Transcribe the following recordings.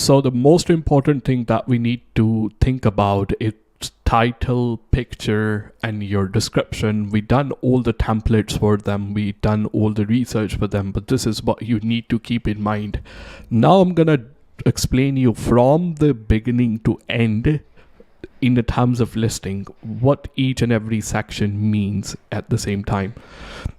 So the most important thing that we need to think about is title, picture, and your description. We done all the templates for them. We done all the research for them, but this is what you need to keep in mind. Now I'm gonna explain you from the beginning to end in the terms of listing what each and every section means at the same time.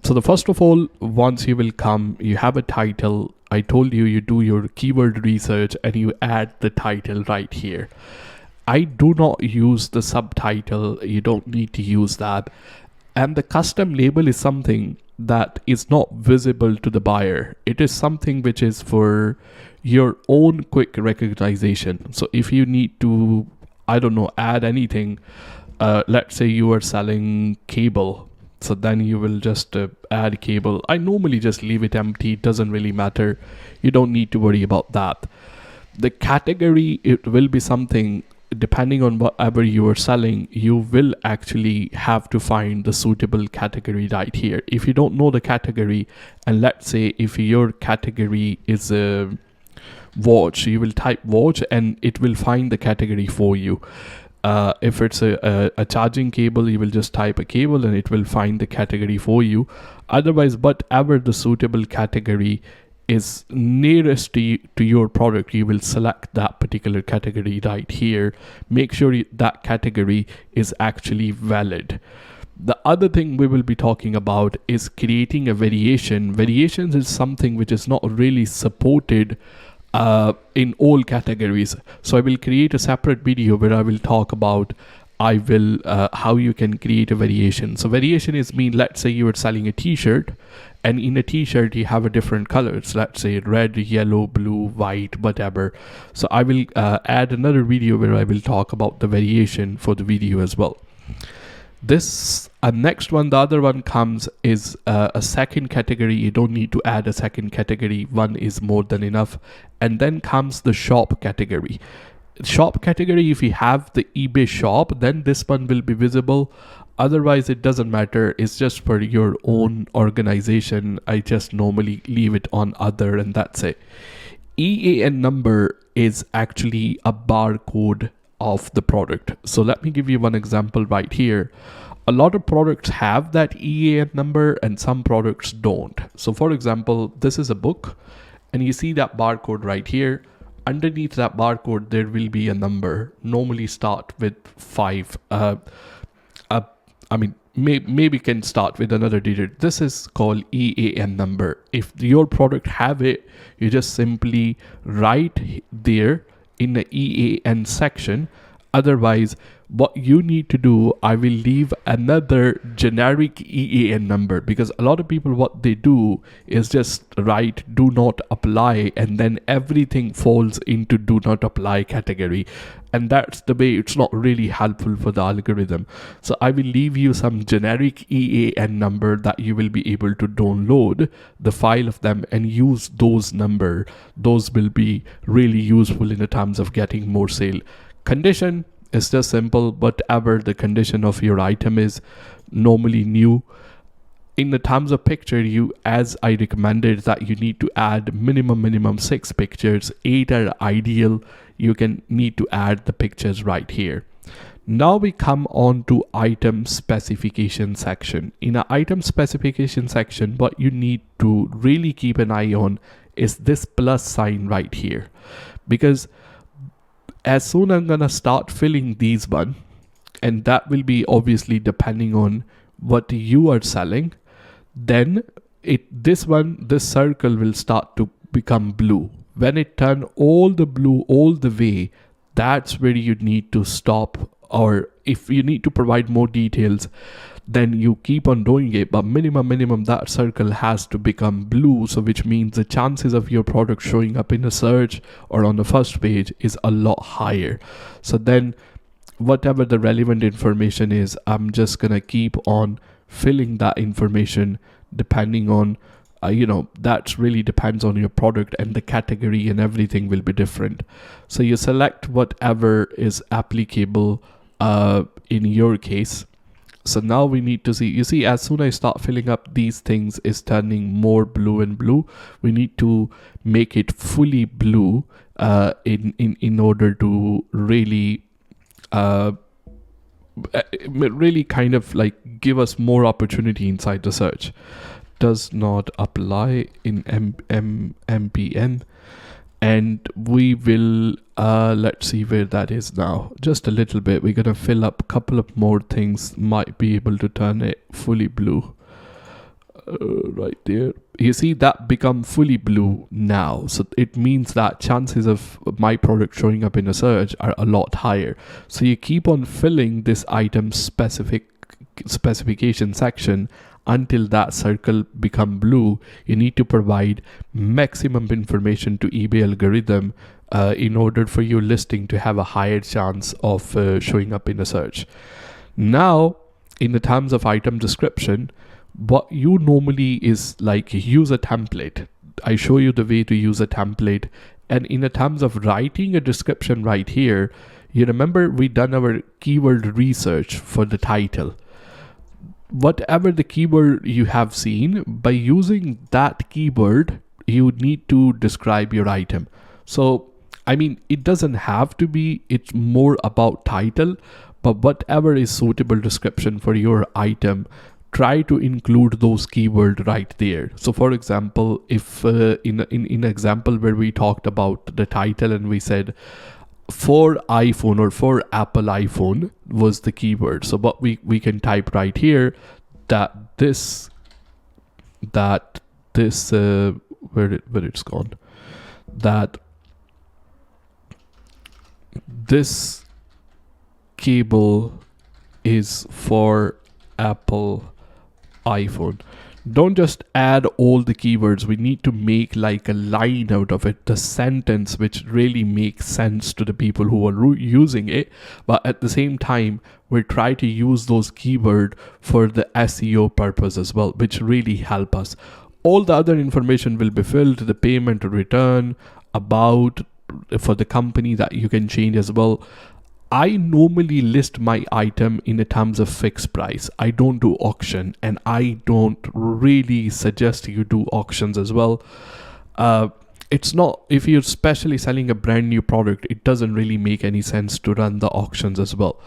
So the first of all, once you will come, you have a title. I told you, you do your keyword research and you add the title right here. I do not use the subtitle. You don't need to use that. And the custom label is something that is not visible to the buyer. It is something which is for your own quick recognition. So if you need to, I don't know, add anything, let's say you are selling cable. So then you will just add cable. I normally just leave it empty. It doesn't really matter. You don't need to worry about that. The category, it will be something, depending on whatever you are selling, you will actually have to find the suitable category right here. If you don't know the category, and let's say if your category is a watch, you will type watch and it will find the category for you. If it's a charging cable, you will just type a cable and it will find the category for you. Otherwise, whatever the suitable category is nearest to your product, you will select that particular category right here. Make sure that category is actually valid. The other thing we will be talking about is creating a variation. Variations is something which is not really supported in all categories. So I will create a separate video where I will talk about how you can create a variation. So variation is mean, let's say you are selling a t-shirt, and in a t-shirt you have a different colors, let's say red, yellow, blue, white, whatever. So I will add another video where I will talk about the variation for the video as well. This next one, the other one comes is a second category. You don't need to add a second category. One is more than enough. And then comes the shop category. Shop category, if you have the eBay shop, then this one will be visible. Otherwise, it doesn't matter. It's just for your own organization. I just normally leave it on other, and that's it. EAN number is actually a barcode of the product. So let me give you one example right here. A lot of products have that EAN number and some products don't. So for example, this is a book and you see that barcode right here. Underneath that barcode, there will be a number, normally start with 5. Maybe can start with another digit. This is called EAN number. If your product have it, you just simply write there in the EAN section. Otherwise, what you need to do, I will leave another generic EAN number, because a lot of people, what they do is just write do not apply and then everything falls into do not apply category. And that's the way it's not really helpful for the algorithm. So I will leave you some generic EAN number that you will be able to download the file of them and use those number. Those will be really useful in the terms of getting more sale. Condition is just simple. Whatever the condition of your item is, normally new. In the terms of picture, as I recommended, that you need to add minimum 6 pictures. 8 are ideal. You need to add the pictures right here. Now we come on to item specification section. In an item specification section, what you need to really keep an eye on is this plus sign right here, because as soon as I'm gonna start filling these one, and that will be obviously depending on what you are selling, then this circle will start to become blue. When it turn all the blue all the way, that's where you need to stop. Or if you need to provide more details, then you keep on doing it, but minimum that circle has to become blue. So which means the chances of your product showing up in a search or on the first page is a lot higher. So then whatever the relevant information is, I'm just gonna keep on filling that information depending on that really depends on your product, and the category and everything will be different. So you select whatever is applicable in your case. So now we need to see, you see, as soon as I start filling up, these things is turning more blue and blue. We need to make it fully blue. in order to really really kind of like give us more opportunity inside the search. Does not apply in MPN, and we will let's see where that is now. Just a little bit, we're gonna fill up a couple of more things, might be able to turn it fully blue. Right there, you see that become fully blue now, so it means that chances of my product showing up in a search are a lot higher. So you keep on filling this item specification section until that circle become blue. You need to provide maximum information to eBay algorithm in order for your listing to have a higher chance of showing up in a search. Now in the terms of item description, what you normally is like use a template. I show you the way to use a template. And in the terms of writing a description right here, you remember we done our keyword research for the title. Whatever the keyword you have seen, by using that keyword, you need to describe your item. So, I mean, it doesn't have to be, it's more about title, but whatever is suitable description for your item, try to include those keywords right there. So for example, if in example where we talked about the title and we said for iPhone or for Apple iPhone was the keyword. So what we can type right here that this where it's gone, that this cable is for Apple iPhone. Don't just add all the keywords. We need to make like a line out of it, the sentence which really makes sense to the people who are using it. But at the same time, we try to use those keywords for the SEO purpose as well, which really help us. All the other information will be filled, the payment, return, about, for the company that you can change as well. I normally list my item in the terms of fixed price. I don't do auction, and I don't really suggest you do auctions as well. It's not, if you're especially selling a brand new product, it doesn't really make any sense to run the auctions as well.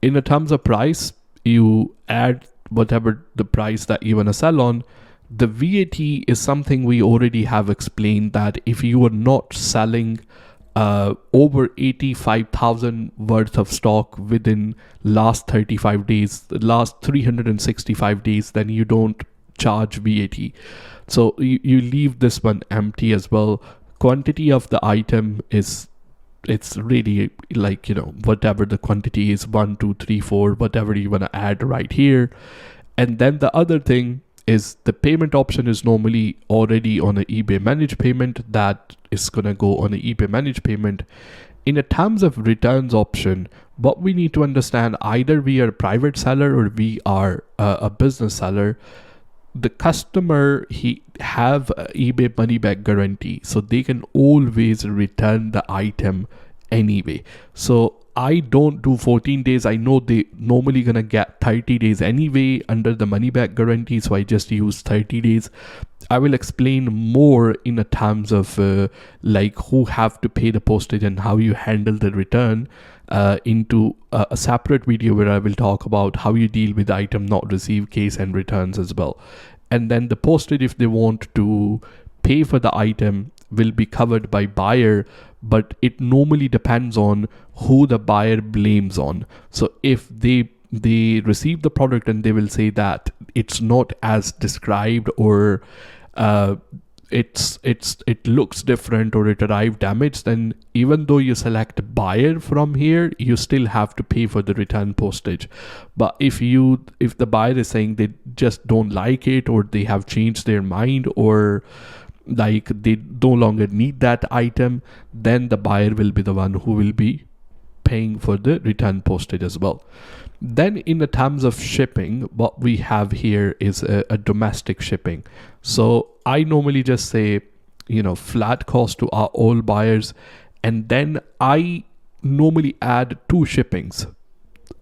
In the terms of price, you add whatever the price that you want to sell on. The VAT is something we already have explained, that if you are not selling over 85,000 worth of stock within last 35 days, the last 365 days, then you don't charge VAT. So you leave this one empty as well. Quantity of the item is, it's really like, you know, whatever the quantity is, 1, 2, 3, 4, whatever you want to add right here. And then the other thing is the payment option is normally already on an eBay managed payment. That is going to go on an eBay managed payment. In a terms of returns option, what we need to understand, either we are a private seller or we are a business seller, the customer, he have a eBay money back guarantee, so they can always return the item anyway. So I don't do 14 days. I know they normally gonna get 30 days anyway under the money back guarantee, so I just use 30 days. I will explain more in the terms of like who have to pay the postage and how you handle the return into a separate video where I will talk about how you deal with item not received case and returns as well. And then the postage, if they want to pay for the item, will be covered by buyer, but it normally depends on who the buyer blames on. So if they receive the product and they will say that it's not as described, or it looks different, or it arrived damaged, then even though you select buyer from here, you still have to pay for the return postage. But if the buyer is saying they just don't like it, or they have changed their mind, or like they no longer need that item, then the buyer will be the one who will be paying for the return postage as well. Then in the terms of shipping, what we have here is a domestic shipping. So I normally just say, you know, flat cost to our all buyers, and then I normally add 2 shippings.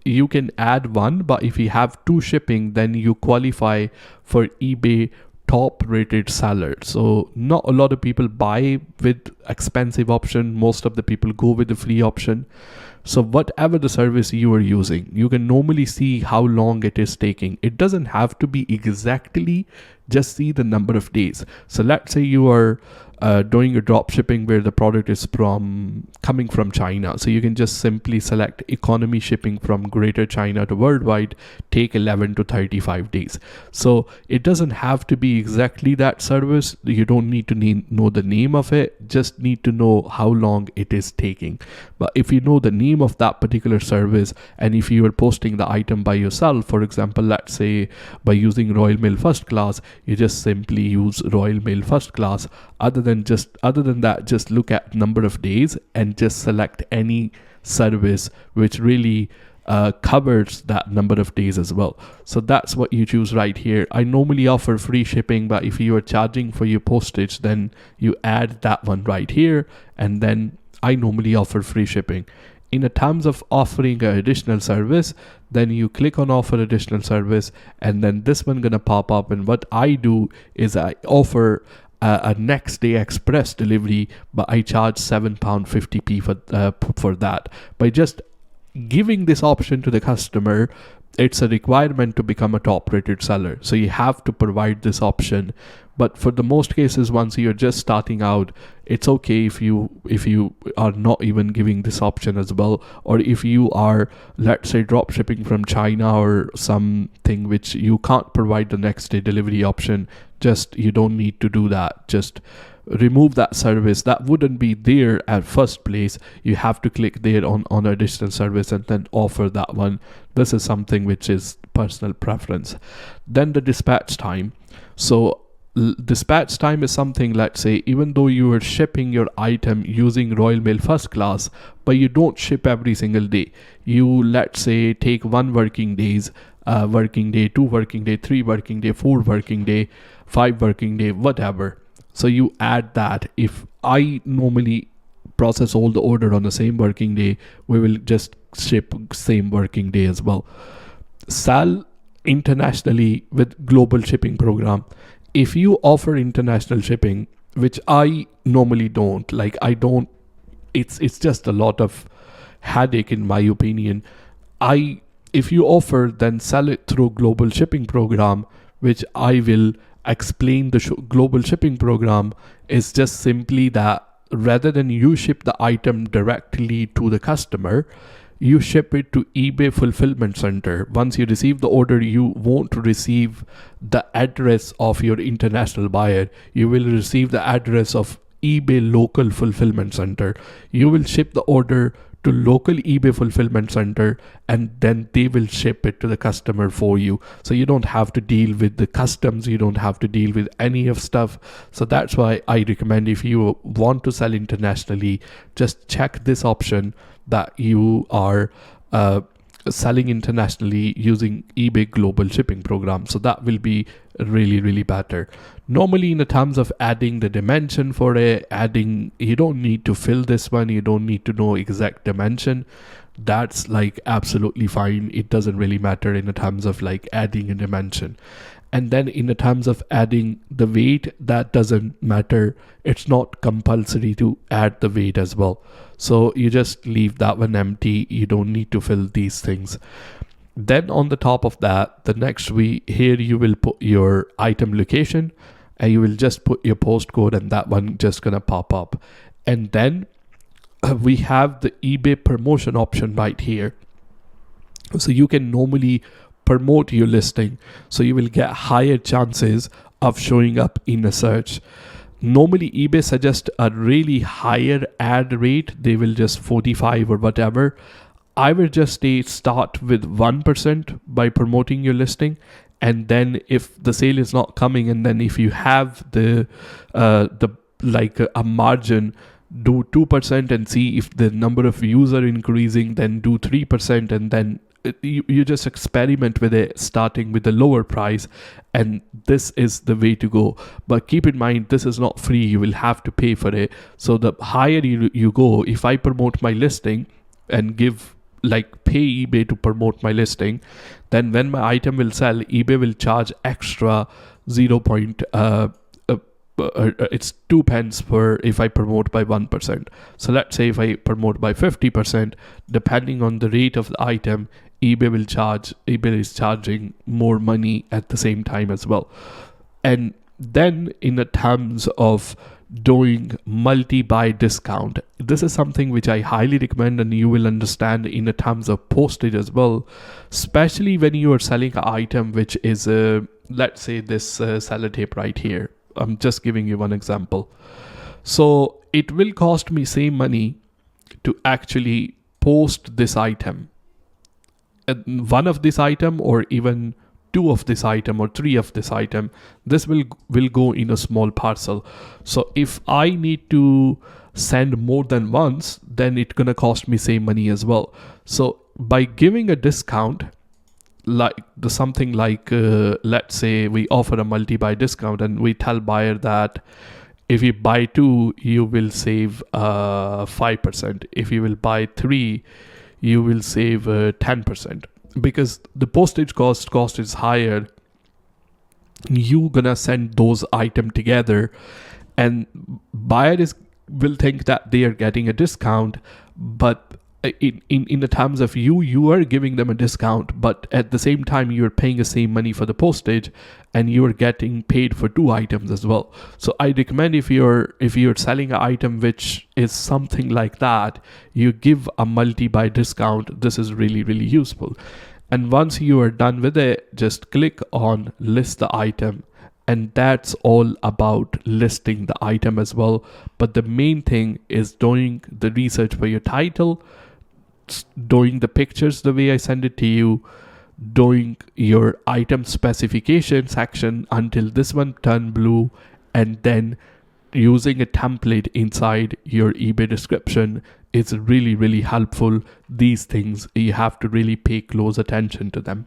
You can add 1, but if you have 2 shipping, then you qualify for eBay top rated seller. So not a lot of people buy with expensive option. Most of the people go with the free option. So whatever the service you are using, you can normally see how long it is taking. It doesn't have to be exactly, just see the number of days. So let's say you are doing a drop shipping where the product is coming from China. So you can just simply select economy shipping from Greater China to worldwide, take 11 to 35 days. So it doesn't have to be exactly that service. You don't need to know the name of it, just need to know how long it is taking. But if you know the name of that particular service, and if you are posting the item by yourself, for example, let's say by using Royal Mail First Class, you just simply use Royal Mail First Class. Other than that, just look at number of days and just select any service which really covers that number of days as well. So that's what you choose right here. I normally offer free shipping, but if you are charging for your postage, then you add that one right here, and then I normally offer free shipping. In the terms of offering an additional service, then you click on offer additional service, and then this one gonna pop up. And what I do is I offer a next day express delivery, but I charge £7.50 for that. By just giving this option to the customer, it's a requirement to become a top rated seller. So you have to provide this option. But for the most cases, once you're just starting out, it's okay if you are not even giving this option as well. Or if you are, let's say, drop shipping from China or something which you can't provide the next day delivery option, just you don't need to do that. Just remove that service. That wouldn't be there at first place. You have to click there on additional service and then offer that one. This is something which is personal preference. Then the dispatch time. So dispatch time is something, let's say, even though you are shipping your item using Royal Mail First Class, but you don't ship every single day. You, let's say, take 1 working days, working day, 2 working day, 3 working day, 4 working day, 5 working day, whatever. So you add that. If I normally process all the order on the same working day, we will just ship same working day as well. Sell internationally with global shipping program. If you offer international shipping, which I normally don't, it's just a lot of headache in my opinion. If you offer, then sell it through global shipping program, which I will explain. The global shipping program is just simply that rather than you ship the item directly to the customer, you ship it to eBay fulfillment center. Once you receive the order, you won't receive the address of your international buyer. You will receive the address of eBay local fulfillment center. You will ship the order to local eBay fulfillment center, and then they will ship it to the customer for you. So you don't have to deal with the customs, you don't have to deal with any of stuff. So that's why I recommend, if you want to sell internationally, just check this option that you are selling internationally using eBay global shipping program. So that will be really better. Normally, in the terms of adding the dimension for it, you don't need to fill this one, you don't need to know exact dimension. That's like absolutely fine. It doesn't really matter in the terms of like adding a dimension. And then in the terms of adding the weight, that doesn't matter. It's not compulsory to add the weight as well. So you just leave that one empty. You don't need to fill these things. Then on the top of that, the next here you will put your item location, and you will just put your postcode, and that one just gonna pop up. And then we have the eBay promotion option right here. So you can normally promote your listing, so you will get higher chances of showing up in a search. Normally eBay suggests a really higher ad rate. They will just 45 or whatever. I will just start with 1% by promoting your listing, and then if the sale is not coming, and then if you have the a margin, do 2% and see if the number of users increasing, then do 3%, and then you just experiment with it, starting with the lower price, and this is the way to go. But keep in mind, this is not free. You will have to pay for it. So the higher you go, if I promote my listing and pay eBay to promote my listing, then when my item will sell, eBay will charge extra 0. It's 2 pence per if I promote by 1%. So let's say if I promote by 50%, depending on the rate of the item, eBay is charging more money at the same time as well. And then in the terms of doing multi-buy discount, this is something which I highly recommend, and you will understand in the terms of postage as well, especially when you are selling an item which is let's say this sellotape right here. I'm just giving you one example. So it will cost me same money to actually post this item, one of this item, or even two of this item, or three of this item. This will go in a small parcel. So if I need to send more than once, then it's gonna cost me same money as well. So by giving a discount, like something like let's say we offer a multi-buy discount, and we tell buyer that if you buy 2 you will save 5%, if you will buy 3 you will save 10%, because the postage cost is higher. You gonna send those item together, and buyer will think that they are getting a discount, but in the terms of you are giving them a discount, but at the same time you're paying the same money for the postage, and you're getting paid for 2 items as well. So I recommend, if you're selling an item which is something like that, you give a multi-buy discount. This is really, really useful. And once you are done with it, just click on list the item, and that's all about listing the item as well. But the main thing is doing the research for your title, doing the pictures the way I send it to you, doing your item specification section until this one turn blue, and then using a template inside your eBay description is really, really helpful. These things, you have to really pay close attention to them.